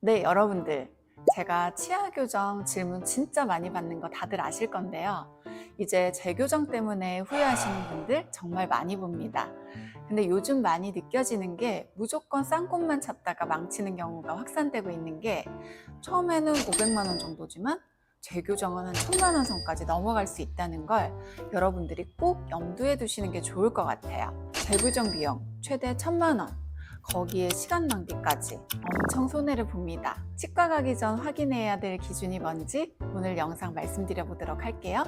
네, 여러분들. 제가 치아 교정 질문 진짜 많이 받는 거 다들 아실 건데요. 이제 재교정 때문에 후회하시는 분들 정말 많이 봅니다. 근데 요즘 많이 느껴지는 게 무조건 싼 곳만 찾다가 망치는 경우가 확산되고 있는 게 처음에는 500만 원 정도지만 재교정은 한 1000만 원 선까지 넘어갈 수 있다는 걸 여러분들이 꼭 염두에 두시는 게 좋을 것 같아요. 재교정 비용 최대 1000만 원. 거기에 시간 낭비까지 엄청 손해를 봅니다. 치과 가기 전 확인해야 될 기준이 뭔지 오늘 영상 말씀드려 보도록 할게요.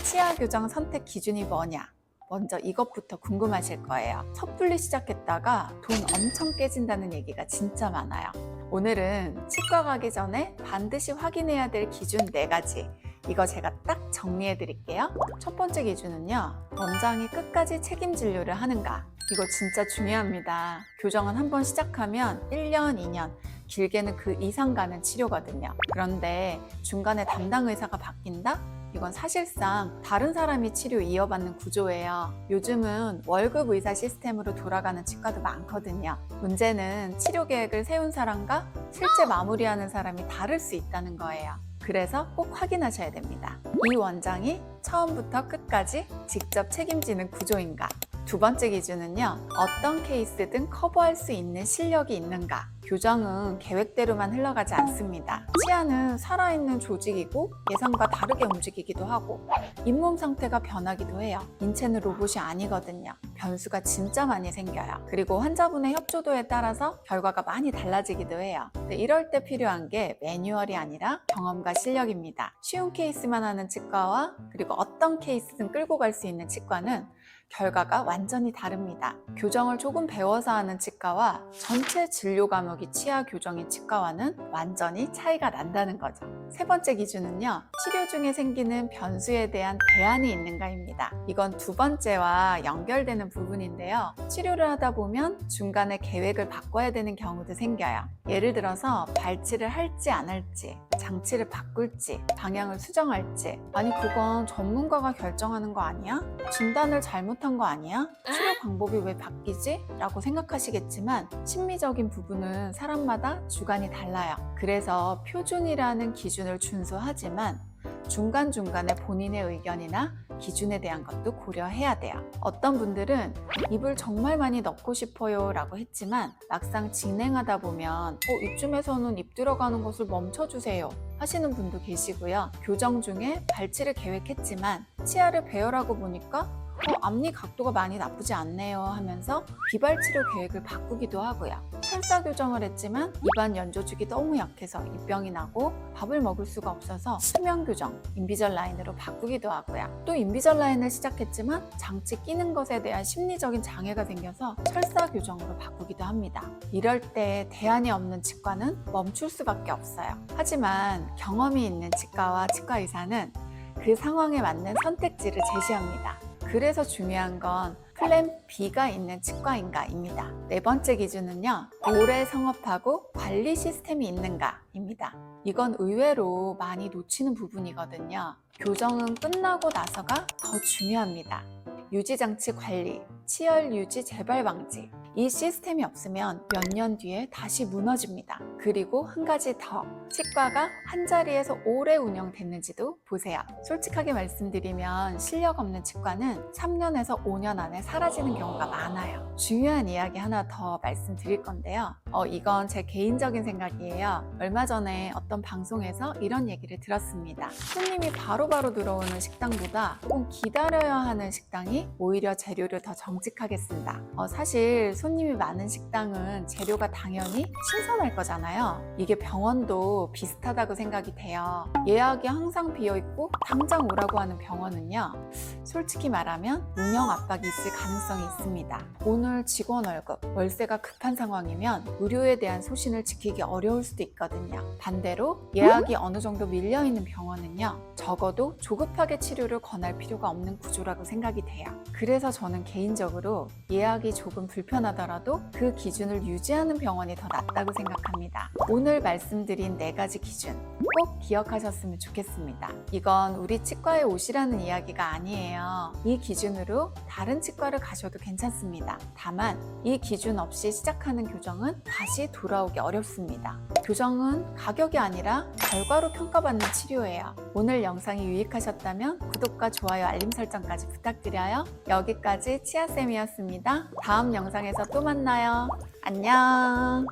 치아 교정 선택 기준이 뭐냐? 먼저 이것부터 궁금하실 거예요. 섣불리 시작했다가 돈 엄청 깨진다는 얘기가 진짜 많아요. 오늘은 치과 가기 전에 반드시 확인해야 될 기준 4가지. 이거 제가 딱 정리해 드릴게요. 첫 번째 기준은요, 원장이 끝까지 책임 진료를 하는가. 이거 진짜 중요합니다. 교정은 한번 시작하면 1년, 2년, 길게는 그 이상 가는 치료거든요. 그런데 중간에 담당 의사가 바뀐다? 이건 사실상 다른 사람이 치료 이어받는 구조예요. 요즘은 월급 의사 시스템으로 돌아가는 치과도 많거든요. 문제는 치료 계획을 세운 사람과 실제 마무리하는 사람이 다를 수 있다는 거예요. 그래서 꼭 확인하셔야 됩니다. 이 원장이 처음부터 끝까지 직접 책임지는 구조인가? 두 번째 기준은요, 어떤 케이스든 커버할 수 있는 실력이 있는가? 교정은 계획대로만 흘러가지 않습니다. 치아는 살아있는 조직이고 예상과 다르게 움직이기도 하고 잇몸 상태가 변하기도 해요. 인체는 로봇이 아니거든요. 변수가 진짜 많이 생겨요. 그리고 환자분의 협조도에 따라서 결과가 많이 달라지기도 해요. 이럴 때 필요한 게 매뉴얼이 아니라 경험과 실력입니다. 쉬운 케이스만 하는 치과와 그리고 어떤 케이스든 끌고 갈 수 있는 치과는 결과가 완전히 다릅니다. 교정을 조금 배워서 하는 치과와 전체 진료 과목이 치아 교정인 치과와는 완전히 차이가 난다는 거죠. 세 번째 기준은요, 치료 중에 생기는 변수에 대한 대안이 있는가입니다. 이건 두 번째와 연결되는 부분인데요. 치료를 하다 보면 중간에 계획을 바꿔야 되는 경우도 생겨요. 예를 들어서 발치를 할지 안 할지, 장치를 바꿀지, 방향을 수정할지. 아니 그건 전문가가 결정하는 거 아니야? 진단을 잘못한 거 아니야? 치료 방법이 왜 바뀌지? 라고 생각하시겠지만 심리적인 부분은 사람마다 주관이 달라요. 그래서 표준이라는 기준을 준수하지만 중간중간에 본인의 의견이나 기준에 대한 것도 고려해야 돼요. 어떤 분들은 입을 정말 많이 넣고 싶어요 라고 했지만 막상 진행하다 보면 이쯤에서는 입 들어가는 것을 멈춰주세요 하시는 분도 계시고요. 교정 중에 발치를 계획했지만 치아를 배열하고 보니까 앞니 각도가 많이 나쁘지 않네요 하면서 비발치료 계획을 바꾸기도 하고요. 철사 교정을 했지만 입안 연조축이 너무 약해서 입병이 나고 밥을 먹을 수가 없어서 수면 교정, 인비절라인으로 바꾸기도 하고요. 또 인비절라인을 시작했지만 장치 끼는 것에 대한 심리적인 장애가 생겨서 철사 교정으로 바꾸기도 합니다. 이럴 때 대안이 없는 치과는 멈출 수밖에 없어요. 하지만 경험이 있는 치과와 치과 의사는 그 상황에 맞는 선택지를 제시합니다. 그래서 중요한 건 플랜 B가 있는 치과인가입니다. 네 번째 기준은요, 오래 성업하고 관리 시스템이 있는가입니다. 이건 의외로 많이 놓치는 부분이거든요. 교정은 끝나고 나서가 더 중요합니다. 유지장치 관리, 치열 유지 재발 방지. 이 시스템이 없으면 몇 년 뒤에 다시 무너집니다. 그리고 한 가지 더, 치과가 한 자리에서 오래 운영됐는지도 보세요. 솔직하게 말씀드리면 실력 없는 치과는 3년에서 5년 안에 사라지는 경우가 많아요. 중요한 이야기 하나 더 말씀드릴 건데요. 이건 제 개인적인 생각이에요. 얼마 전에 어떤 방송에서 이런 얘기를 들었습니다. 손님이 바로바로 들어오는 식당보다 조금 기다려야 하는 식당이 오히려 재료를 더 정직하게 쓴다. 사실 손님이 많은 식당은 재료가 당연히 신선할 거잖아요. 이게 병원도 비슷하다고 생각이 돼요. 예약이 항상 비어있고 당장 오라고 하는 병원은요, 솔직히 말하면 운영 압박이 있을 가능성이 있습니다. 오늘 직원 월급, 월세가 급한 상황이면 의료에 대한 소신을 지키기 어려울 수도 있거든요. 반대로 예약이 어느 정도 밀려있는 병원은요, 적어도 조급하게 치료를 권할 필요가 없는 구조라고 생각이 돼요. 그래서 저는 개인적으로 예약이 조금 불편하다 나타나더라도 그 기준을 유지하는 병원이 더 낫다고 생각합니다. 오늘 말씀드린 4가지 기준 꼭 기억하셨으면 좋겠습니다. 이건 우리 치과에 오시라는 이야기가 아니에요. 이 기준으로 다른 치과를 가셔도 괜찮습니다. 다만 이 기준 없이 시작하는 교정은 다시 돌아오기 어렵습니다. 교정은 가격이 아니라 결과로 평가받는 치료예요. 오늘 영상이 유익하셨다면 구독과 좋아요, 알림 설정까지 부탁드려요. 여기까지 치아쌤이었습니다. 다음 영상에서 또 만나요. 안녕.